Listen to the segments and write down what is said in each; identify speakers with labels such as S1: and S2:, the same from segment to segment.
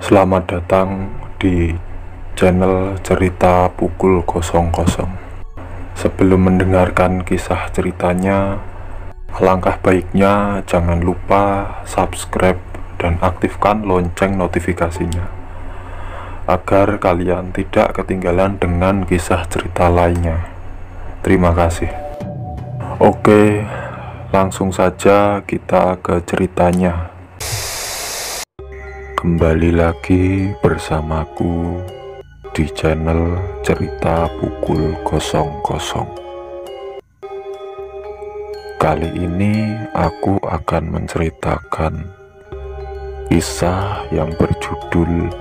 S1: Selamat datang di channel cerita pukul 00. Sebelum mendengarkan kisah ceritanya, alangkah baiknya jangan lupa subscribe dan aktifkan lonceng notifikasinya agar kalian tidak ketinggalan dengan kisah cerita lainnya. Terima kasih. Oke, langsung saja kita ke ceritanya. Kembali lagi bersamaku di channel cerita pukul 00. Kali ini aku akan menceritakan kisah yang berjudul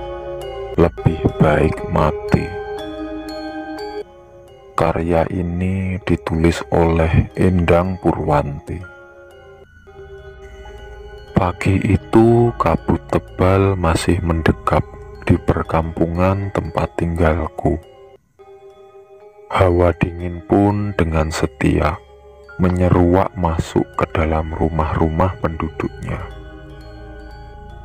S1: Lebih Baik Mati. Karya ini ditulis oleh Endang Purwanti. Pagi itu kabut tebal masih mendekap di perkampungan tempat tinggalku. Hawa dingin pun dengan setia menyeruak masuk ke dalam rumah-rumah penduduknya.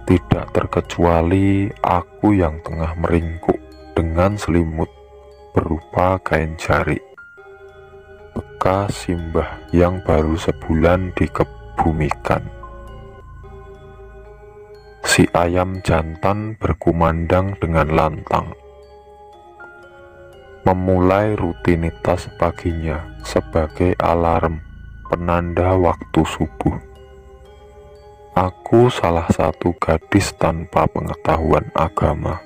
S1: Tidak terkecuali aku yang tengah meringkuk dengan selimut berupa kain jarik bekas simbah yang baru sebulan dikebumikan. Si ayam jantan berkumandang dengan lantang, memulai rutinitas paginya sebagai alarm penanda waktu subuh. Aku salah satu gadis tanpa pengetahuan agama.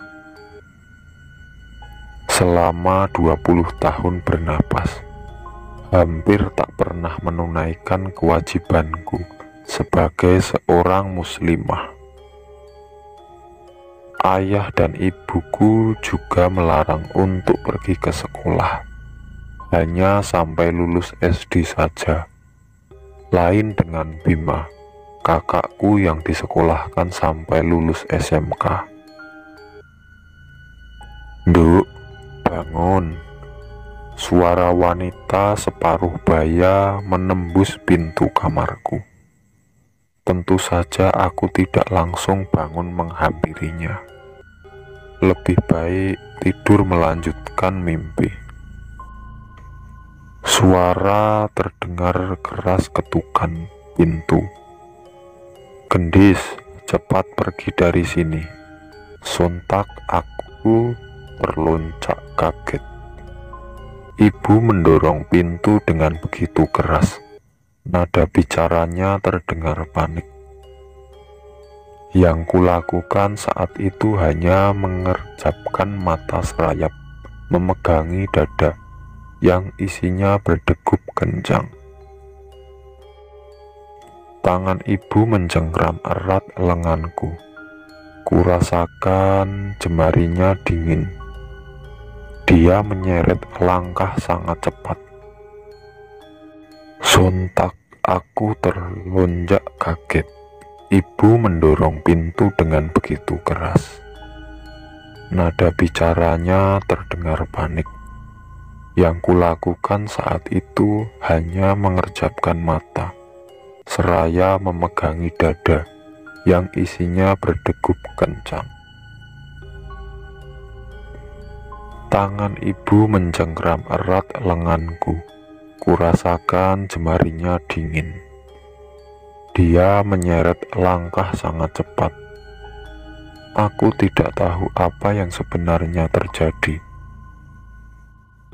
S1: Selama 20 tahun bernapas, hampir tak pernah menunaikan kewajibanku sebagai seorang muslimah. Ayah dan ibuku juga melarang untuk pergi ke sekolah, hanya sampai lulus SD saja. Lain dengan Bima, kakakku yang disekolahkan sampai lulus SMK. "Nduk, bangun!" Suara wanita separuh baya menembus pintu kamarku. Tentu saja aku tidak langsung bangun menghampirinya. Lebih baik tidur melanjutkan mimpi. Suara terdengar keras ketukan pintu. "Gendis, cepat pergi dari sini." Sontak aku terloncat kaget. Ibu mendorong pintu dengan begitu keras. Nada bicaranya terdengar panik. Yang kulakukan saat itu hanya mengerjapkan mata serayap, memegangi dada yang isinya berdegup kencang. Tangan ibu mencengkram erat lenganku. Kurasakan jemarinya dingin. Dia menyeret langkah sangat cepat. Sontak aku terlonjak kaget. Ibu mendorong pintu dengan begitu keras. Nada bicaranya terdengar panik. Yang kulakukan saat itu hanya mengerjapkan mata, seraya memegangi dada yang isinya berdegup kencang. Tangan ibu mencengkram erat lenganku. Kurasakan jemarinya dingin. Dia menyeret langkah sangat cepat. Aku tidak tahu apa yang sebenarnya terjadi.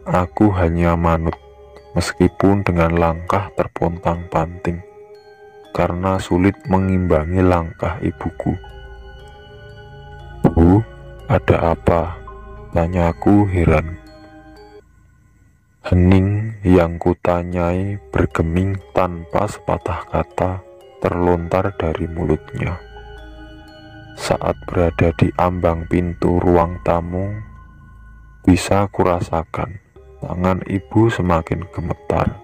S1: Aku hanya manut, meskipun dengan langkah terpontang-panting, karena sulit mengimbangi langkah ibuku. "Bu, ada apa?" tanyaku heran. Hening yang kutanyai bergeming tanpa sepatah kata terlontar dari mulutnya. Saat berada di ambang pintu ruang tamu, bisa kurasakan tangan ibu semakin gemetar.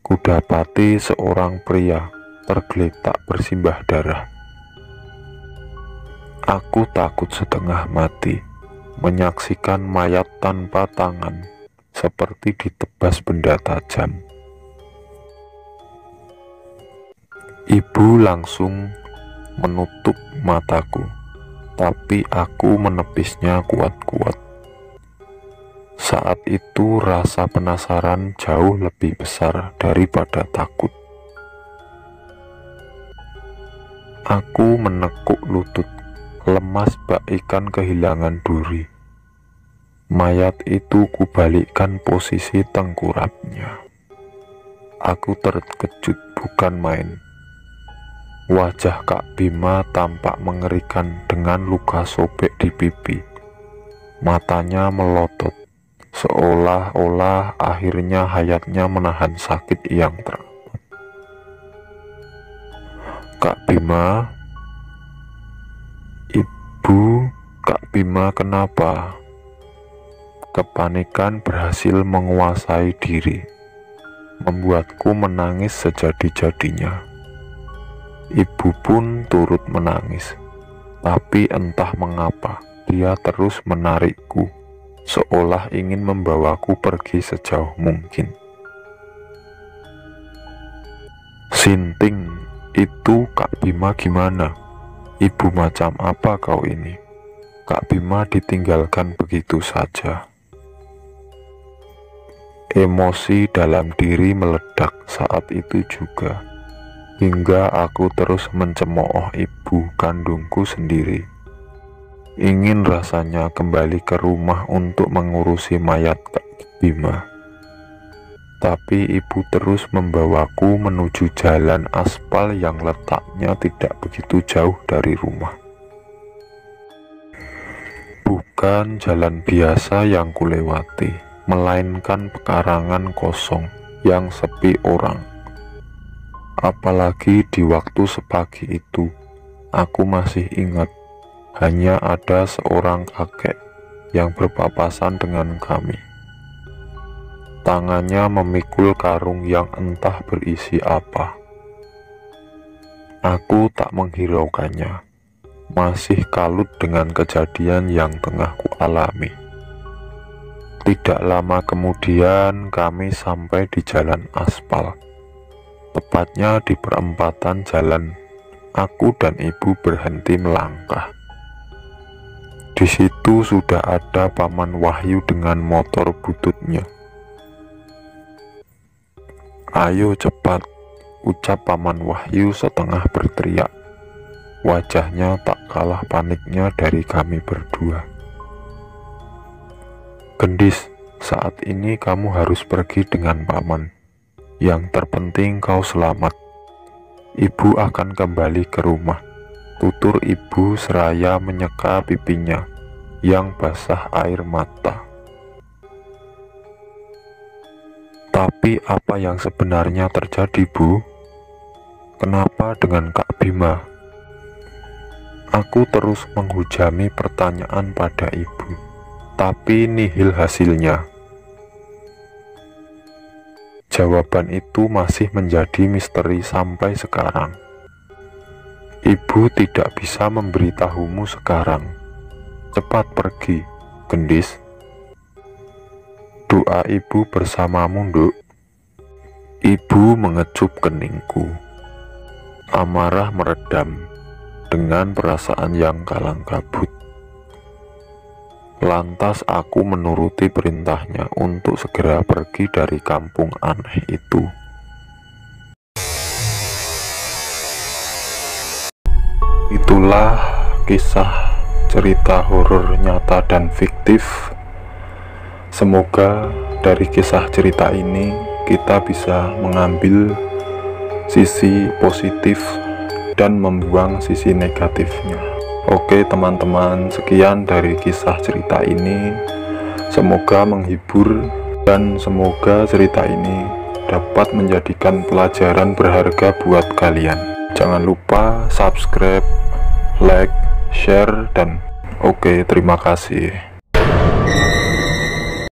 S1: Kudapati seorang pria tergeletak bersimbah darah. Aku takut setengah mati menyaksikan mayat tanpa tangan, seperti ditebas benda tajam. Ibu langsung menutup mataku, tapi aku menepisnya kuat-kuat. Saat itu rasa penasaran jauh lebih besar daripada takut. Aku menekuk lutut, lemas bagaikan kehilangan duri. Mayat itu kubalikkan posisi tengkurapnya. Aku terkejut bukan main. Wajah Kak Bima tampak mengerikan dengan luka sobek di pipi. Matanya melotot, seolah-olah akhirnya hayatnya menahan sakit yang teramat. Kak Bima, Ibu, Kak Bima kenapa? Kepanikan berhasil menguasai diri, membuatku menangis sejadi-jadinya. Ibu pun turut menangis, tapi entah mengapa dia terus menarikku, seolah ingin membawaku pergi sejauh mungkin. Sinting, itu Kak Bima gimana? Ibu macam apa kau ini? Kak Bima ditinggalkan begitu saja. Emosi dalam diri meledak saat itu juga, hingga aku terus mencemooh ibu kandungku sendiri. Ingin rasanya kembali ke rumah untuk mengurusi mayat Kak Bima. Tapi ibu terus membawaku menuju jalan aspal yang letaknya tidak begitu jauh dari rumah. Bukan jalan biasa yang kulewati, melainkan pekarangan kosong yang sepi orang. Apalagi di waktu sepagi itu, aku masih ingat hanya ada seorang kakek yang berpapasan dengan kami. Tangannya memikul karung yang entah berisi apa. Aku tak menghiraukannya, masih kalut dengan kejadian yang tengah kualami. Tidak lama kemudian kami sampai di jalan aspal. Tepatnya di perempatan jalan, aku dan ibu berhenti melangkah. Di situ sudah ada Paman Wahyu dengan motor bututnya. "Ayo cepat," ucap Paman Wahyu setengah berteriak. Wajahnya tak kalah paniknya dari kami berdua. "Gendis, saat ini kamu harus pergi dengan Paman. Yang terpenting kau selamat. Ibu akan kembali ke rumah," tutur ibu seraya menyeka pipinya yang basah air mata. Tapi apa yang sebenarnya terjadi, Bu? Kenapa dengan Kak Bima? Aku terus menghujami pertanyaan pada ibu, tapi nihil hasilnya. Jawaban itu masih menjadi misteri sampai sekarang. Ibu tidak bisa memberitahumu sekarang. Cepat pergi, Gendis. Doa ibu bersamamu, Nduk. Ibu mengecup keningku. Amarah meredam dengan perasaan yang kalang kabut. Lantas aku menuruti perintahnya untuk segera pergi dari kampung aneh itu. Itulah kisah cerita horor nyata dan fiktif. Semoga dari kisah cerita ini kita bisa mengambil sisi positif dan membuang sisi negatifnya. Oke teman-teman, sekian dari kisah cerita ini. Semoga menghibur dan semoga cerita ini dapat menjadikan pelajaran berharga buat kalian. Jangan lupa subscribe, like, share, dan oke, terima kasih.